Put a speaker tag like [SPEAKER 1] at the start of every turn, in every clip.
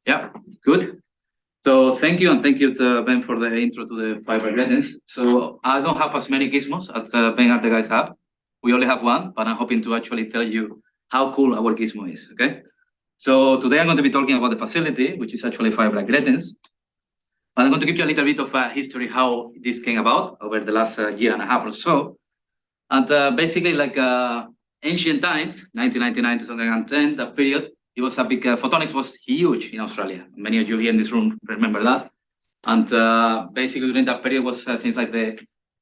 [SPEAKER 1] Yeah, good. So thank you, and thank you to Ben for the intro to the fiber gratings. So I don't have as many gizmos as Ben and the guys have. We only have one, but I'm hoping to actually tell you how cool our gizmo is, okay? So today I'm going to be talking about the facility, which is actually fiber gratings. But I'm going to give you a little bit of history how this came about over the last year and a half or so. And basically, like ancient times, 1999 to 2010, that period, it was a big, photonics was huge in Australia. Many of you here in this room remember that. And basically during that period was things like the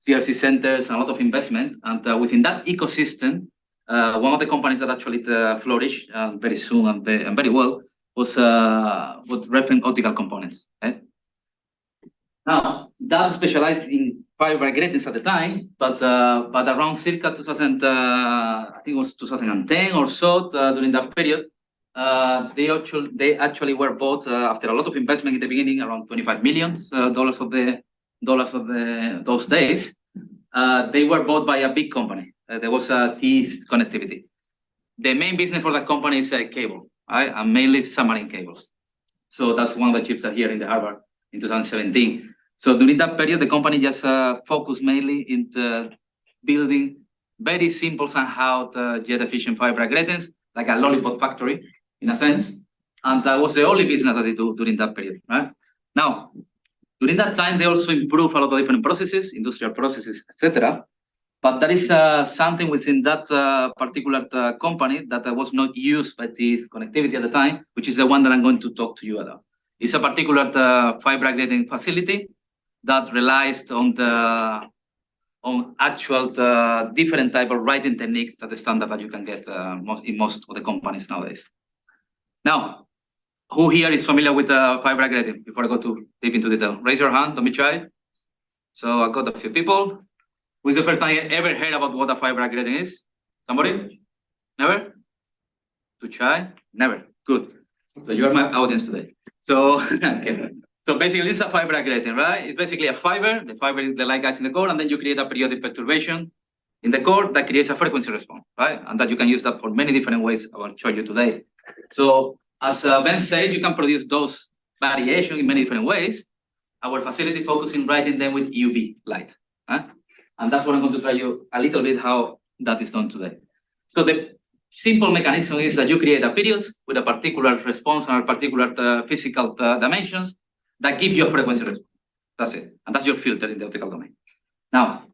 [SPEAKER 1] CRC centers and a lot of investment. And within that ecosystem, one of the companies that actually flourished very soon and very well was reference optical components. Okay? Now, that specialized in fiber gratings at the time, but around circa 2000, I think it was 2010 or so, during that period, they actually were bought after a lot of investment in the beginning, around $25 million of those days. They were bought by a big company. There was a TS connectivity. The main business for that company is cable, right? And mainly submarine cables. So that's one of the chips that here in the harbor in 2017. So during that period, the company just focused mainly into building very simple somehow jet efficient fiber gratings, like a lollipop factory in a sense. And that was the only business that they do during that period, right? Now, during that time, they also improved a lot of different processes, industrial processes, etc. But there is something within that particular company that was not used by this connectivity at the time, which is the one that I'm going to talk to you about. It's a particular fiber grating facility that relies on actual different type of writing techniques that the standard that you can get in most of the companies nowadays. Now, who here is familiar with fiber grating? Before I go too deep into detail, raise your hand. Don't be shy. So I got a few people. Who is the first time you ever heard about what a fiber grating is? Somebody? Never? Too shy? Never. Good. So you are my audience today. So, okay. So basically, this is a fiber grating, right? It's basically a fiber. The fiber is the light gas in the core, and then you create a periodic perturbation in the core that creates a frequency response, right? And that you can use that for many different ways I will show you today. So as Ben said, you can produce those variations in many different ways. Our facility focusing writing them with UV light, huh? And that's what I'm going to try you a little bit how that is done today. So the simple mechanism is that you create a period with a particular response and a particular physical dimensions that give you a frequency response. That's it. And that's your filter in the optical domain. Now,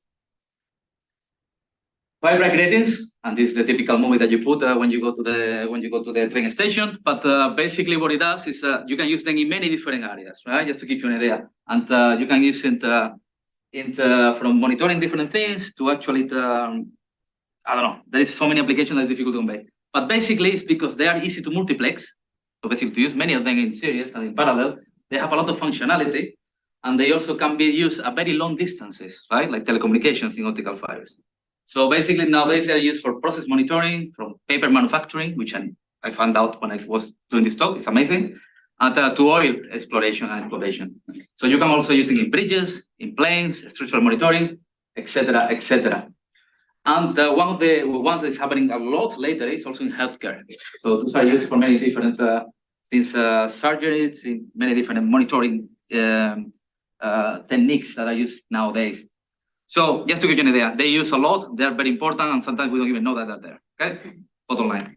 [SPEAKER 1] fiber gratings, and this is the typical movie that you put when you go to the train station. But basically, what it does is you can use them in many different areas, right? Just to give you an idea, and you can use it from monitoring different things to actually, I don't know. There is so many applications that it's difficult to convey. But basically, it's because they are easy to multiplex. So basically, to use many of them in series and in parallel, they have a lot of functionality, and they also can be used at very long distances, right? Like telecommunications in optical fibers. So basically nowadays they are used for process monitoring, from paper manufacturing, which I found out when I was doing this talk, it's amazing, and to oil exploration and exploration. So you can also use it in bridges, in planes, structural monitoring, etc., etc. And one of the ones that's happening a lot later is also in healthcare. So those are used for many different things, surgeries, in many different monitoring techniques that are used nowadays. So just to give you an idea, they use a lot, they're very important, and sometimes we don't even know that they're there, okay? Bottom line.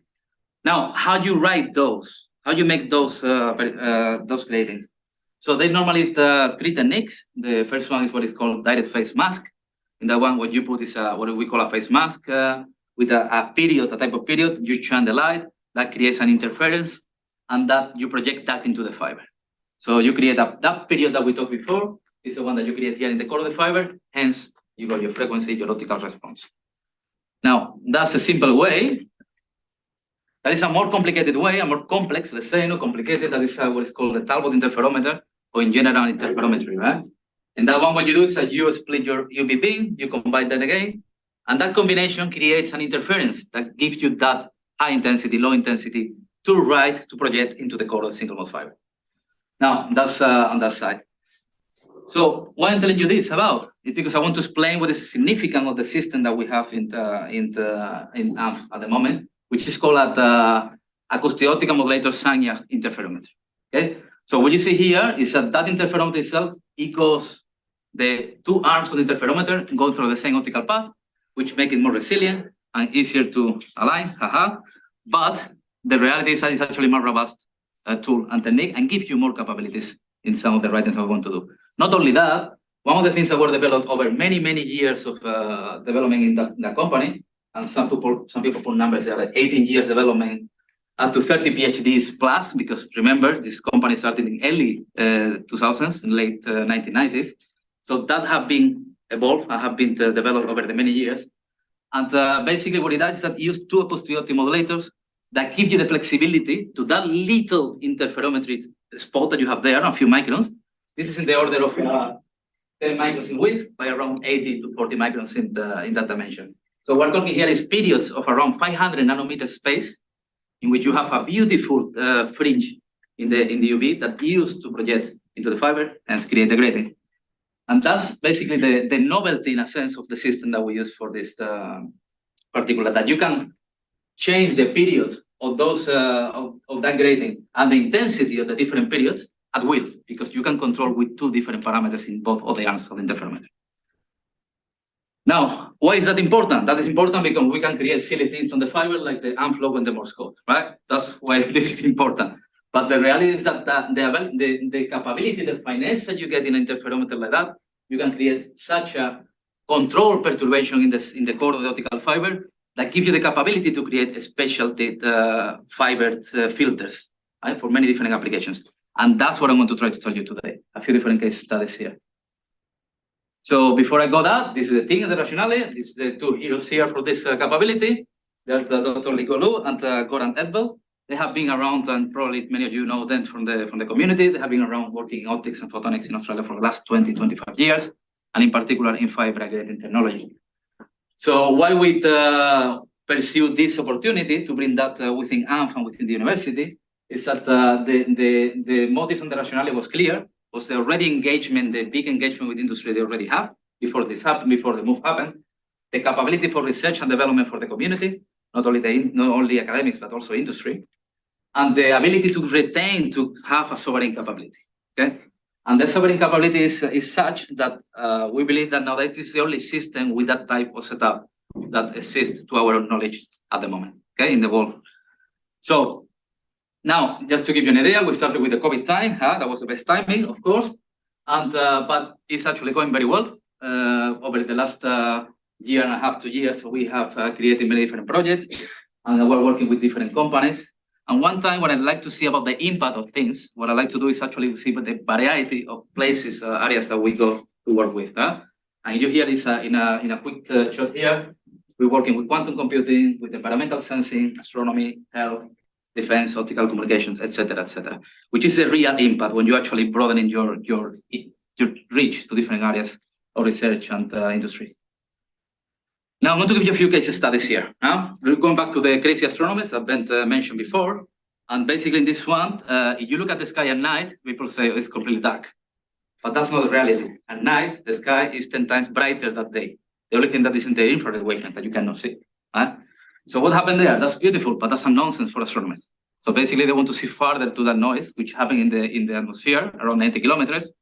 [SPEAKER 1] Now, how do you write those? How do you make those gratings? So they normally three techniques. The first one is what is called direct phase mask. In that one, what you put is what we call a phase mask with a period, a type of period. You shine the light, that creates an interference, and that you project that into the fiber. So you create that period that we talked before is the one that you create here in the core of the fiber, hence you got your frequency, your optical response. Now, that's a simple way. That is a more complicated way, a more complex, let's say, complicated. That is what is called the Talbot interferometer, or in general interferometry, right? And that one, what you do is that you split your UV beam, you combine that again, and that combination creates an interference that gives you that high intensity, low intensity to write, to project into the core of the single mode fiber. Now, that's on that side. So why I'm telling you this about? It's because I want to explain what is significant of the system that we have in ANFF at the moment, which is called acoustic optical modulator Sanya interferometer. Okay, so what you see here is that interferometer itself equals the two arms of the interferometer go through the same optical path, which make it more resilient and easier to align. But the reality is that it's actually more robust tool and technique and gives you more capabilities in some of the writings I want to do. Not only that, one of the things that were developed over many years of development in that company, and some people put numbers there, like 18 years development, up to 30 PhDs plus, because remember, this company started in early 2000s, in late 1990s. So that have been evolved and have been developed over the many years. And basically what it does is that it uses two opposite modulators that give you the flexibility to that little interferometry spot that you have there, a few microns. This is in the order of 10 microns in width by around 80 to 40 microns in that dimension. So we're talking here is periods of around 500 nanometer space in which you have a beautiful fringe in the UV that you use to project into the fiber and create the grating. And that's basically the novelty in a sense of the system that we use for this particular, that you can change the period of those of that grating and the intensity of the different periods at will, because you can control with two different parameters in both of the arms of the interferometer. Now, why is that important? That is important because we can create silly things on the fiber like the amp logo and the Morse code, right? That's why this is important. But the reality is that the capability, the finesse that you get in an interferometer like that, you can create such a control perturbation in the core of the optical fiber that gives you the capability to create specialty fiber filters, right, for many different applications. And that's what I want to try to tell you today. A few different case studies here. So before I go that, this is the thing and the rationale. This is the two heroes here for this capability. They're Dr. Ligolu and Goran Edbel. They have been around, and probably many of you know them from the community. They have been around working in optics and photonics in Australia for the last 20-25 years, and in particular in Fibre grating technology. So why we pursue this opportunity to bring that within ANFF and within the university is that the motive and the rationale was clear. Was the already engagement, the big engagement with industry they already have before this happened, before the move happened, the capability for research and development for the community, not only academics but also industry, and the ability to retain, to have a sovereign capability. Okay, and the sovereign capability is such that we believe that now that is the only system with that type of setup that exists to our knowledge at the moment. Okay, in the world. So. Now, just to give you an idea, we started with the COVID time. That was the best timing, of course, and but it's actually going very well. Over the last year and a half, 2 years, we have created many different projects, and we're working with different companies. And one time, what I'd like to see about the impact of things, what I like to do is actually see the variety of places, areas that we go to work with. And you hear this in a quick shot here. We're working with quantum computing, with environmental sensing, astronomy, health, defense, optical communications, etc., which is the real impact when you actually broadening your reach to different areas of research and industry. Now, I'm going to give you a few case studies here. We're going back to the crazy astronomers I've been mentioned before. And basically in this one, if you look at the sky at night, people say it's completely dark. But that's not the reality. At night, the sky is 10 times brighter that day. The only thing that is in the infrared wavelength that you cannot see. So what happened there? That's beautiful, but that's a nonsense for astronomers. So basically, they want to see farther to that noise, which happened in the atmosphere, around 90 kilometers.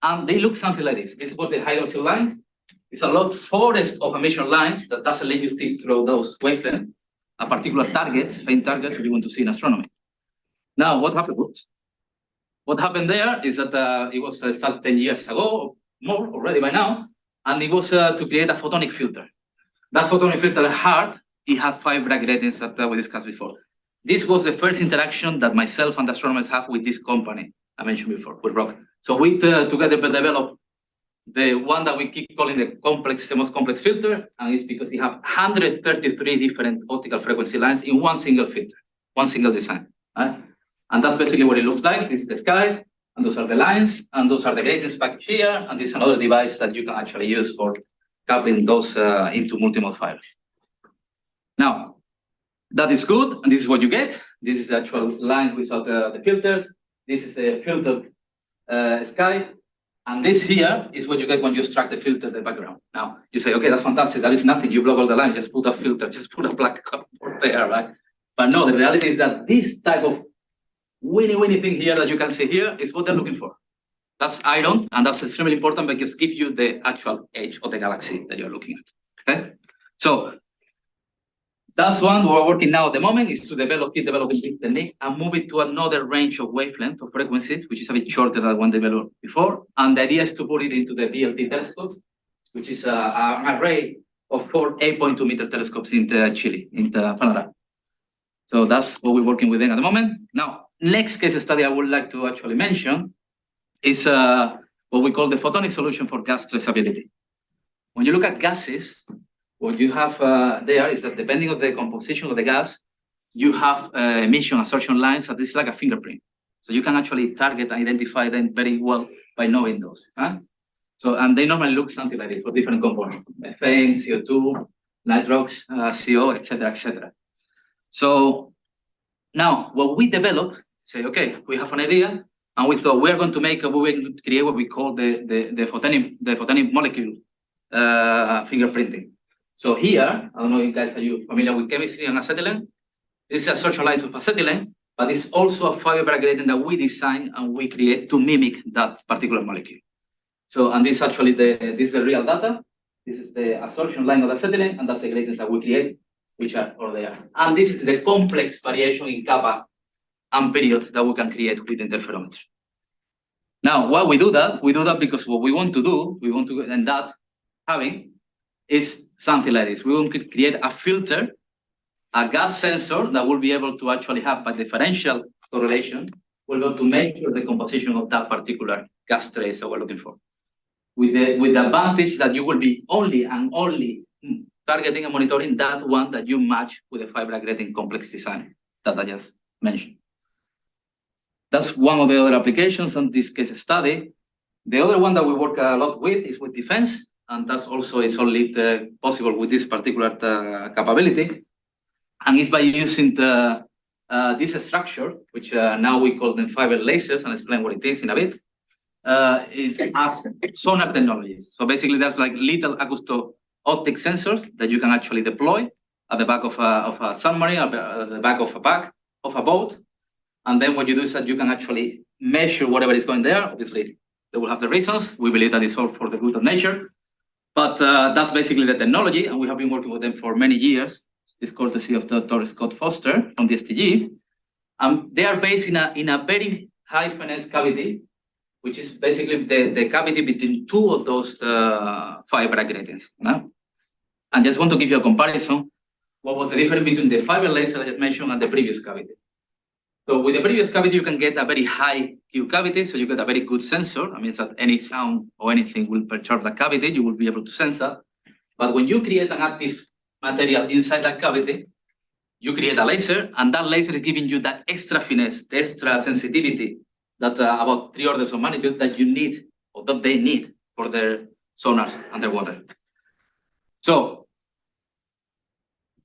[SPEAKER 1] And they look something like this. This is what the hydroxyl lines. It's a lot forest of emission lines that doesn't let you see through those wavelengths, a particular targets, faint targets that you want to see in astronomy. Now, what happened? What happened there is that it was started 10 years ago, more already by now, and it was to create a photonic filter. That photonic filter hard. It has 5 Bragg ratings that we discussed before. This was the first interaction that myself and the astronomers have with this company I mentioned before, with Rock. So we together developed the one that we keep calling the most complex filter, and it's because you have 133 different optical frequency lines in one single filter, one single design. And that's basically what it looks like. This is the sky, and those are the lines, and those are the gratings back here, and this is another device that you can actually use for coupling those into multimode fibers. Now, that is good, and this is what you get. This is the actual line without the filters. This is the filtered sky, and this here is what you get when you extract the filter, the background. Now, you say, okay, that's fantastic. That is nothing. You block all the line. Just put a filter. Just put a black cardboard there, right? But no, the reality is that this type of winny thing here that you can see here is what they're looking for. That's iron, and that's extremely important because it gives you the actual age of the galaxy that you're looking at. Okay, so that's one we're working now at the moment, is to keep developing this technique and move it to another range of wavelength of frequencies, which is a bit shorter than one developed before. And the idea is to put it into the VLT telescopes, which is an array of 4 8.2 meter telescopes in Chile, in Canada. So that's what we're working with them at the moment. Now, next case study I would like to actually mention is what we call the photonic solution for gas traceability. When you look at gases, what you have there is that depending on the composition of the gas, you have emission assertion lines that is like a fingerprint. So you can actually target and identify them very well by knowing those. So, and they normally look something like this for different components: methane, CO2, nitrox, CO, etc., etc. So now what we develop, say, okay, we have an idea, and we thought we're going to create what we call the photonic molecule fingerprinting. So here, I don't know if you guys are familiar with chemistry and acetylene. This is a social lines of acetylene, but it's also a fiber grating that we design and we create to mimic that particular molecule. So, and this is actually this is the real data. This is the absorption line of the acetylene, and that's the gratings that we create, which are all there. And this is the complex variation in kappa and periods that we can create with interferometry. Now, why we do that? We do that because what we want to end up having is something like this. We want to create a filter, a gas sensor that will be able to actually have, by differential correlation, we're going to measure the composition of that particular gas trace that we're looking for. With the advantage that you will be only targeting and monitoring that one that you match with the fiber grating complex design that I just mentioned. That's one of the other applications on this case study. The other one that we work a lot with is with defense, and that's also is only possible with this particular capability, and it's by using this structure, which now we call them fiber lasers, and I'll explain what it is in a bit. It has sonar technologies. So basically, there's like little acousto-optic sensors that you can actually deploy at the back of a submarine, at the back of a boat. And then what you do is that you can actually measure whatever is going there. Obviously, they will have the reasons. We believe that it's all for the good of nature. But that's basically the technology, and we have been working with them for many years. It's courtesy of Dr. Scott Foster from the STG. They are based in a very high finesse cavity, which is basically the cavity between two of those fiber gratings. No? And just want to give you a comparison. What was the difference between the fiber laser I just mentioned and the previous cavity? So with the previous cavity, you can get a very high Q cavity, so you get a very good sensor. That means that any sound or anything will perturb the cavity, you will be able to sense that. But when you create an active material inside that cavity, you create a laser, and that laser is giving you that extra finesse, the extra sensitivity that about 3 orders of magnitude that you need, or that they need for their sonars underwater. So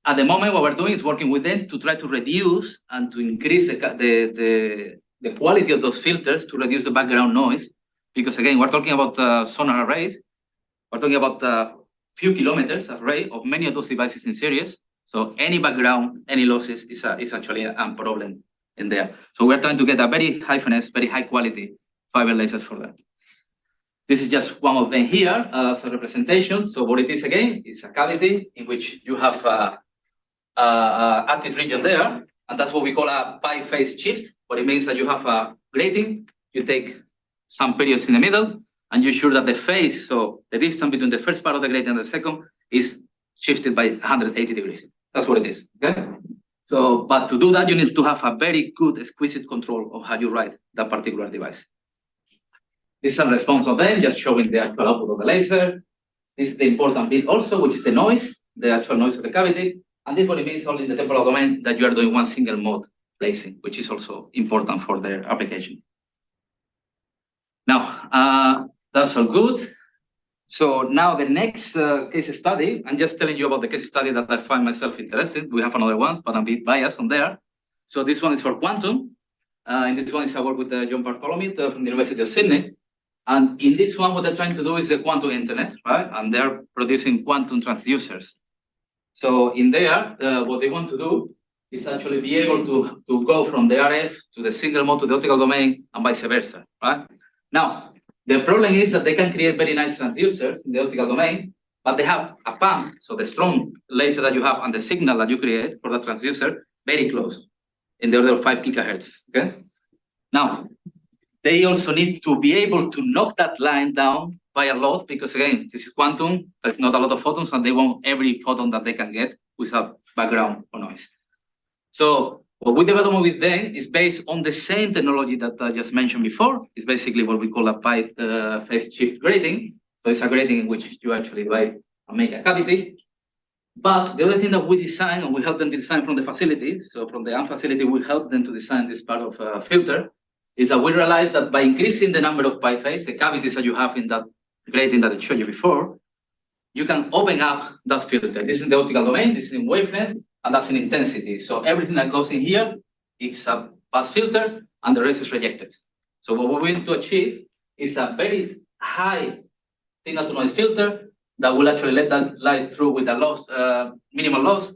[SPEAKER 1] at the moment, what we're doing is working with them to try to reduce and to increase the quality of those filters to reduce the background noise. Because again, we're talking about sonar arrays. We're talking about a few kilometers array of many of those devices in series. So any background, any losses is actually a problem in there. So we're trying to get a very high finesse, very high quality fiber lasers for that. This is just one of them here as a representation. So what it is again is a cavity in which you have active region there, and that's what we call a pi-phase shift. What it means that you have a grating, you take some periods in the middle, and you ensure that the phase, so the distance between the first part of the grating and the second, is shifted by 180 degrees. That's what it is, okay? So, but to do that, you need to have a very good, exquisite control of how you write that particular device. This is a response of them, just showing the actual output of the laser. This is the important bit also, which is the noise, the actual noise of the cavity. And this is what it means only in the temporal domain that you are doing one single mode placing, which is also important for their application. Now, that's all good. So now the next case study, I'm just telling you about the case study that I find myself interested. We have another ones, but I'm a bit biased on there. So this one is for quantum. In this one is I work with John Bartholomew from the University of Sydney. And in this one, what they're trying to do is the quantum internet, right? And they're producing quantum transducers. So in there, what they want to do is actually be able to go from the RF to the single mode to the optical domain and vice versa, right? Now, the problem is that they can create very nice transducers in the optical domain, but they have a pump, so the strong laser that you have and the signal that you create for the transducer, very close, in the order of 5 gigahertz, okay? Now, they also need to be able to knock that line down by a lot, because again, this is quantum, there's not a lot of photons, and they want every photon that they can get without background or noise. So what we developed with them is based on the same technology that I just mentioned before. It's basically what we call a pipe phase shift grating. So it's a grating in which you actually make a cavity. But the other thing that we design, and we help them design from the facility, so from the ANFF facility, we help them to design this part of filter, is that we realized that by increasing the number of pipe phase, the cavities that you have in that grating that I showed you before, you can open up that filter. This is the optical domain, this is in wavelength, and that's in intensity. So everything that goes in here, it's a pass filter, and the rest is rejected. So what we want to achieve is a very high signal to noise filter that will actually let that light through with a loss, minimal loss,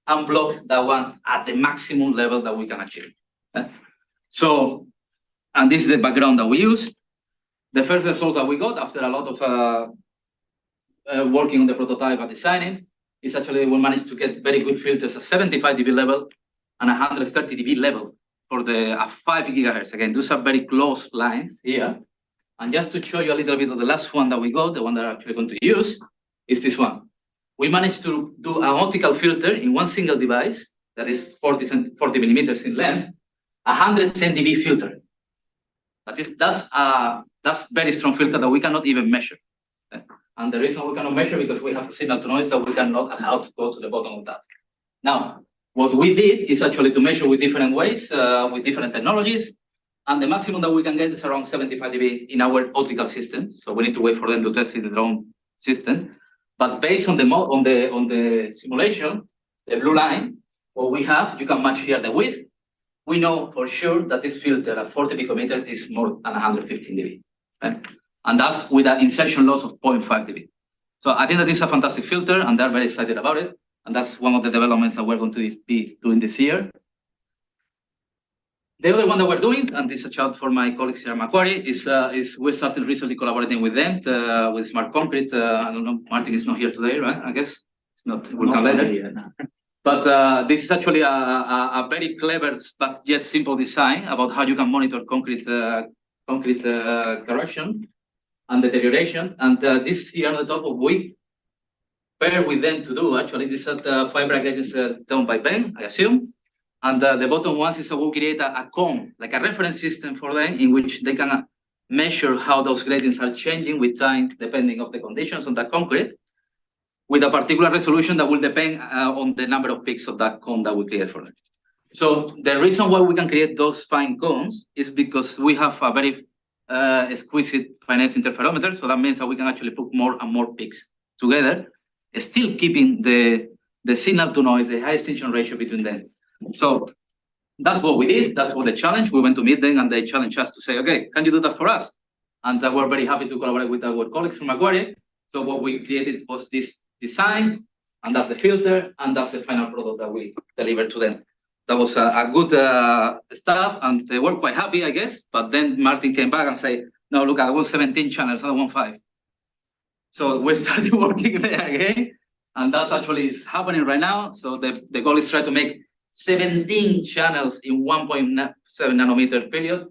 [SPEAKER 1] and block that one at the maximum level that we can achieve. So, and this is the background that we use. The first result that we got after a lot of working on the prototype and designing is actually we managed to get very good filters at 75 dB level and 130 dB level for the 5 gigahertz. Again, those are very close lines here. And just to show you a little bit of the last one that we got, the one that I'm actually going to use, is this one. We managed to do an optical filter in one single device that is 40 millimeters in length, 110 dB filter. That's very strong filter that we cannot even measure. And the reason we cannot measure because we have a signal to noise that we cannot allow to go to the bottom of that. Now, what we did is actually to measure with different ways, with different technologies, and the maximum that we can get is around 75 dB in our optical system. So we need to wait for them to test it in their own system. But based on the simulation, the blue line, what we have, you can match here the width. We know for sure that this filter at 40 picometers is more than 115 dB. Okay? And that's with an insertion loss of 0.5 dB. So I think that is a fantastic filter, and they're very excited about it. And that's one of the developments that we're going to be doing this year. The other one that we're doing, and this is a shout for my colleagues here at Macquarie, is we started recently collaborating with them with Smart Concrete. I don't know, Martin is not here today, right? I guess it's not. We'll come later. But this is actually a very clever but yet simple design about how you can monitor concrete corrosion and deterioration. And this here on the top of we pair with them to do. Actually, this is Fibre gratings done by Ben, I assume. And the bottom ones is we'll create a cone, like a reference system for them in which they can measure how those gratings are changing with time, depending on the conditions on that concrete, with a particular resolution that will depend on the number of peaks of that cone that we create for them. So the reason why we can create those fine cones is because we have a very exquisite finesse interferometer. So that means that we can actually put more and more peaks together, still keeping the signal to noise, the high extinction ratio between them. So that's what we did. That's what the challenge. We went to meet them and they challenged us to say, okay, can you do that for us? And we're very happy to collaborate with our colleagues from Macquarie. So what we created was this design, and that's the filter, and that's the final product that we delivered to them. That was a good stuff, and they were quite happy, I guess. But then Martin came back and said, no, look, I want 17 channels, I don't want 5. So we started working there again, and that's actually is happening right now. So the goal is try to make 17 channels in 1.7 nanometer period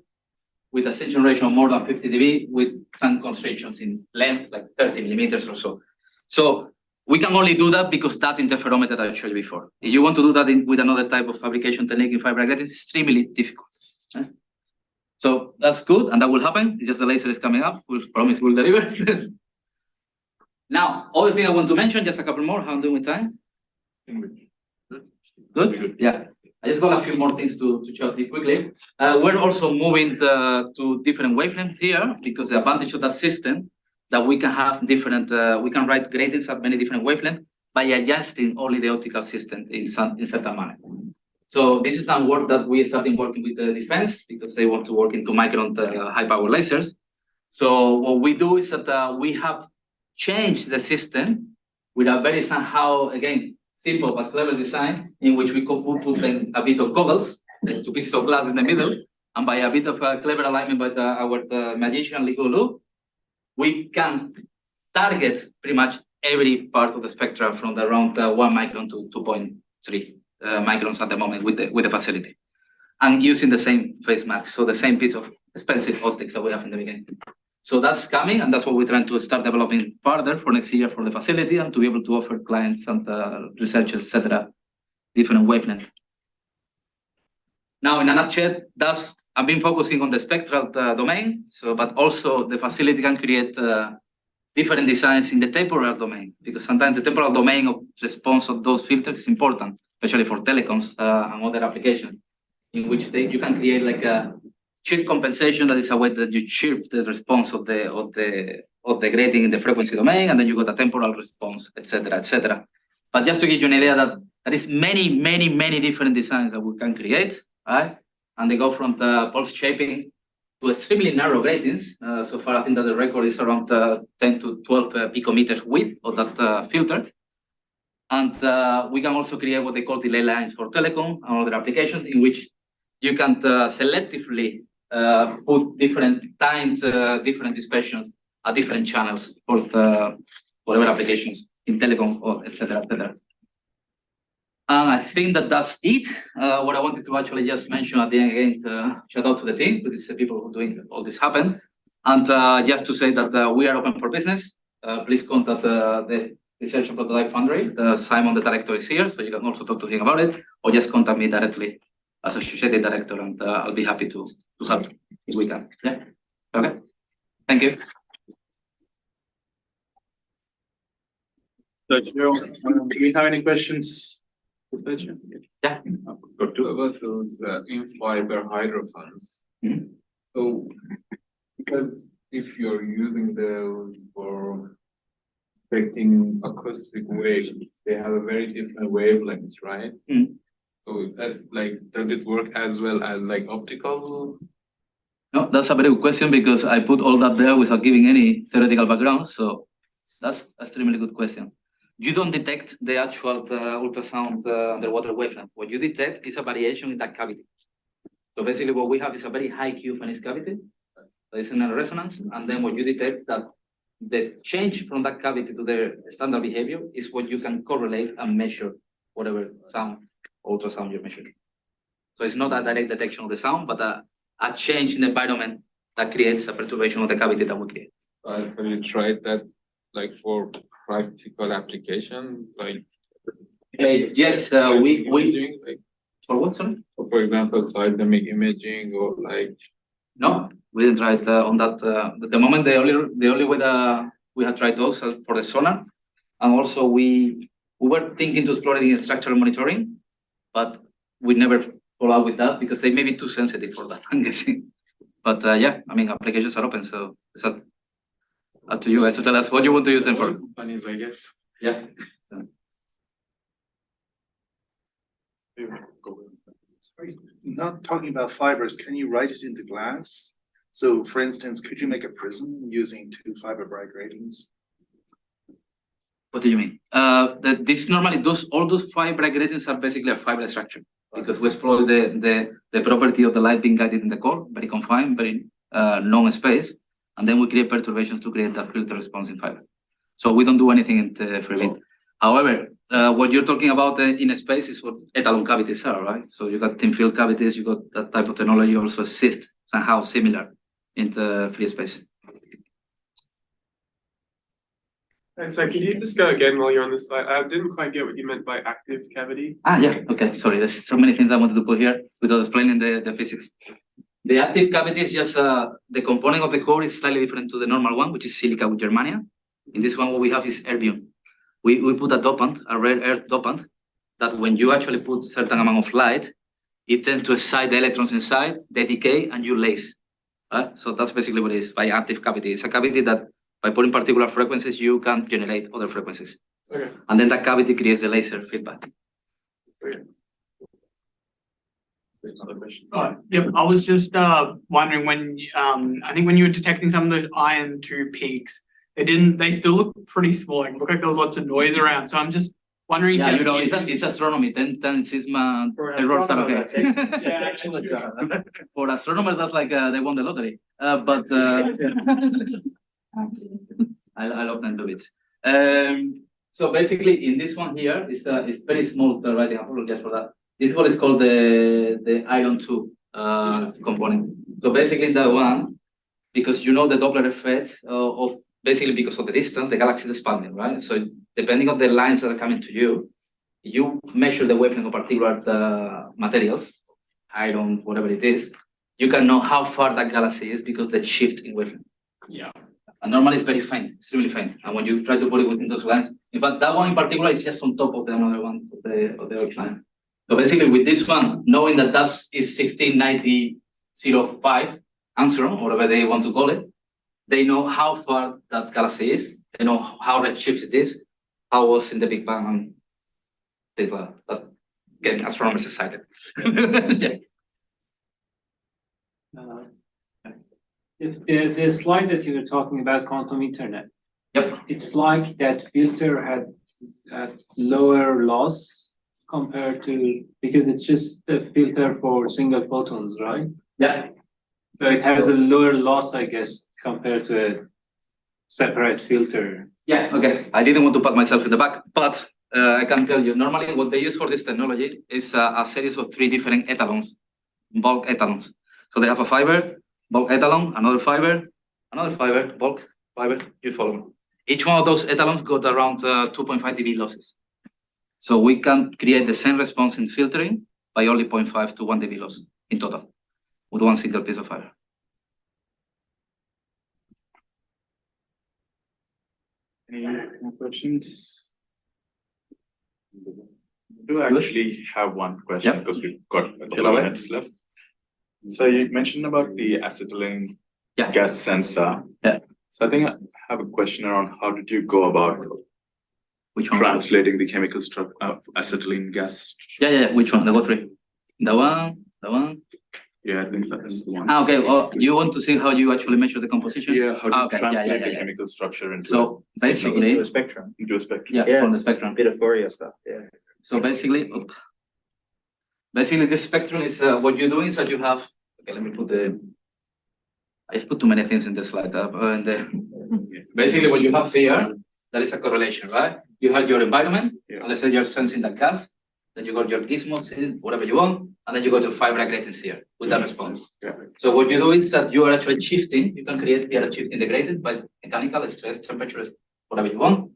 [SPEAKER 1] with a extinction ratio of more than 50 dB with some constraints in length, like 30 millimeters or so. So we can only do that because that interferometer that I showed you before. If you want to do that with another type of fabrication technique in fiber grating, it's extremely difficult. So that's good, and that will happen. It's just the laser is coming up. We'll promise we'll deliver. Now, other thing I want to mention, just a couple more. How I'm doing with time? Good? Yeah. I just got a few more things to show you quickly. We're also moving to different wavelengths here because the advantage of that system that we can have different, we can write gratings at many different wavelengths by adjusting only the optical system in certain manner. So this is some work that we started working with the defense because they want to work into micron high power lasers. So what we do is that we have changed the system with a very somehow, again, simple but clever design in which we could put then a bit of goggles, two pieces of glass in the middle, and by a bit of clever alignment by our magician Ligulu, we can target pretty much every part of the spectra from around 1 micron to 2.3 microns at the moment with the facility, and using the same phase mask, so the same piece of expensive optics that we have in the beginning. So that's coming, and that's what we're trying to start developing further for next year for the facility and to be able to offer clients and researchers, etc., different wavelengths. Now, in a nutshell, I've been focusing on the spectral domain, but also the facility can create different designs in the temporal domain, because sometimes the temporal domain of response of those filters is important, especially for telecoms and other applications, in which you can create like a chirp compensation. That is a way that you chirp the response of the grating in the frequency domain, and then you got a temporal response, etc., etc. But just to give you an idea that there is many different designs that we can create, right? And they go from the pulse shaping to extremely narrow gratings. So far, I think that the record is around 10 to 12 picometers width of that filter. And we can also create what they call delay lines for telecom and other applications, in which you can selectively put different timed, different dispersions at different channels for whatever applications in telecom or etc. And I think that that's it. What I wanted to actually just mention at the end again, shout out to the team, because it's the people who are doing all this happen. And just to say that we are open for business. Please contact the Research and Prototype Foundry. Simon, the director, is here, so you can also talk to him about it, or just contact me directly as associate director, and I'll be happy to help if we can. Yeah. Okay. Thank you.
[SPEAKER 2] Sergio, do we have any questions?
[SPEAKER 1] Yeah.
[SPEAKER 3] Got two about those in-fiber hydrophones.
[SPEAKER 1] Mm-hmm.
[SPEAKER 3] So, because if you're using those for affecting acoustic waves, they have a very different wavelengths, right?
[SPEAKER 1] Mm-hmm.
[SPEAKER 3] So that, like, does it work as well as like optical?
[SPEAKER 1] No, that's a very good question, because I put all that there without giving any theoretical background. So that's an extremely good question. You don't detect the actual ultrasound underwater wavelength. What you detect is a variation in that cavity. So basically what we have is a very high Q in its cavity that is in a resonance, and then what you detect that the change from that cavity to their standard behavior is what you can correlate and measure whatever sound, ultrasound you're measuring. So it's not a direct detection of the sound, but a change in the environment that creates a perturbation of the cavity that we create.
[SPEAKER 3] Have you tried that, like, for practical application, like?
[SPEAKER 1] Yes, we
[SPEAKER 3] imaging, like,
[SPEAKER 1] for what, sorry?
[SPEAKER 3] for example, seismic imaging, or like.
[SPEAKER 1] No, we didn't try it on that. At the moment, the only way that we had tried those for the sonar, and also we were thinking to explore it in structural monitoring, but we never follow up with that because they may be too sensitive for that, I'm guessing. But yeah, I mean, applications are open, so it's up to you guys to tell us what you want to use them for.
[SPEAKER 3] Companies, I guess.
[SPEAKER 1] Yeah.
[SPEAKER 4] Not talking about fibers, can you write it into glass? So for instance, could you make a prism using 2 fiber Bragg gratings?
[SPEAKER 1] What do you mean? This normally all those fiber gratings are basically a fiber structure, because we explore the property of the light being guided in the core, very confined, very long space, and then we create perturbations to create that filter response in fiber. So we don't do anything in the Fibre. However, what you're talking about in space is what etalon cavities are, right? So you got thin field cavities, you got that type of technology also exists somehow similar in the free space.
[SPEAKER 2] So can you just go again while you're on this slide? I didn't quite get what you meant by active cavity.
[SPEAKER 1] Yeah, okay, sorry. There's so many things I wanted to put here without explaining the physics. The active cavity is just the component of the core is slightly different to the normal one, which is silica with germania. In this one, what we have is erbium. We put a dopant, a rare earth dopant, that when you actually put certain amount of light, it tends to excite the electrons inside, they decay, and you lace. So that's basically what it is by active cavity. It's a cavity that by putting particular frequencies, you can generate other frequencies.
[SPEAKER 2] Okay.
[SPEAKER 1] And then that cavity creates the laser feedback.
[SPEAKER 2] Okay. There's another question.
[SPEAKER 5] Yep, I was just wondering when I think when you were detecting some of those iron 2 peaks, they still look pretty small. It looked like there was lots of noise around. So I'm just wondering if
[SPEAKER 1] Yeah,
[SPEAKER 5] you
[SPEAKER 1] you know,
[SPEAKER 5] have
[SPEAKER 1] it's astronomy. 10 sigma
[SPEAKER 6] For an
[SPEAKER 1] errors are
[SPEAKER 6] astronomer,
[SPEAKER 1] okay.
[SPEAKER 6] that's excellent.
[SPEAKER 1] For astronomers, that's like they won the lottery. But I love 10 bits. So basically, in this one here, it's very small writing. I apologize for that. This is what is called the iron 2 component. So basically, in that one, because you know the Doppler effect of basically because of the distance, the galaxy is expanding, right? So depending on the lines that are coming to you, you measure the wavelength of particular materials, iron, whatever it is. You can know how far that galaxy is because the shift in wavelength.
[SPEAKER 5] Yeah.
[SPEAKER 1] And normally it's very faint, extremely faint. And when you try to put it within those lines, in fact, that one in particular is just on top of the another one of the H line. So basically, with this one, knowing that that is 1690.05 Angstrom, or whatever they want to call it, they know how far that galaxy is. They know how redshift it is, how it was in the Big Bang, and things like that. Getting astronomers excited. Yeah.
[SPEAKER 6] The slide that you were talking about, quantum Ethernet.
[SPEAKER 1] Yep.
[SPEAKER 6] It's like that filter had lower loss compared to, because it's just a filter for single photons, right?
[SPEAKER 1] Yeah.
[SPEAKER 6] So it has a lower loss, I guess, compared to a separate filter.
[SPEAKER 1] Yeah, okay. I didn't want to pat myself in the back, but I can tell you, normally what they use for this technology is a series of 3 different etalons, bulk etalons. So they have a fiber, bulk etalon, another fiber, bulk fiber, you follow me. Each one of those etalons got around 2.5 dB losses. So we can create the same response in filtering by only 0.5 to 1 dB loss in total with one single piece of fiber.
[SPEAKER 7] Any more questions? I do actually have one question because we've got a couple of minutes left. So you mentioned about the acetylene gas sensor.
[SPEAKER 1] Yeah.
[SPEAKER 7] So I think I have a question around how did you go about
[SPEAKER 1] Which one?
[SPEAKER 7] translating the chemical structure of acetylene gas?
[SPEAKER 1] Yeah. Which one? There were 3. The one.
[SPEAKER 7] Yeah, I think that's the one.
[SPEAKER 1] Okay. Well, you want to see how you actually measure the composition?
[SPEAKER 7] Yeah, how do you
[SPEAKER 1] Okay,
[SPEAKER 7] translate
[SPEAKER 1] yeah.
[SPEAKER 7] the chemical structure into
[SPEAKER 1] So
[SPEAKER 7] a signal?
[SPEAKER 1] basically,
[SPEAKER 8] a spectrum.
[SPEAKER 7] Into a spectrum?
[SPEAKER 1] yeah, from the spectrum.
[SPEAKER 8] Bit of Fourier stuff, yeah.
[SPEAKER 1] So basically, this spectrum is what you're doing is that you have. Okay, let me put I just put too many things in the slide. Basically, what you have here, that is a correlation, right? You have your environment, and let's say you're sensing that gas. Then you got your gizmos, whatever you want, and then you got your fiber gratings here with that response.
[SPEAKER 7] Yeah.
[SPEAKER 1] So what you do is that you are actually shifting. You can create here a shift in the gratings by mechanical stress, temperature, whatever you want,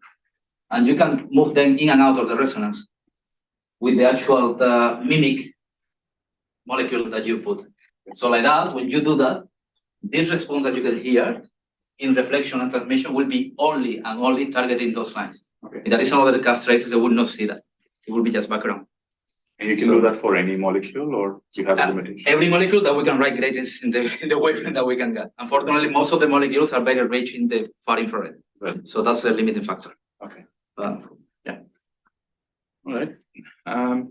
[SPEAKER 1] and you can move them in and out of the resonance with the actual mimic molecule that you put. So like that, when you do that, this response that you get here in reflection and transmission will be only and only targeting those lines.
[SPEAKER 7] Okay.
[SPEAKER 1] If there is another gas traces, they will not see that. It will be just background.
[SPEAKER 7] And you can do that for any molecule, or you have a limitation?
[SPEAKER 1] Every molecule that we can write gratings in the wavelength that we can get. Unfortunately, most of the molecules are very rich in the far infrared.
[SPEAKER 7] Right.
[SPEAKER 1] So that's a limiting factor.
[SPEAKER 7] Okay.
[SPEAKER 1] Yeah.
[SPEAKER 7] All right.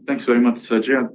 [SPEAKER 7] Thanks very much, Sergio.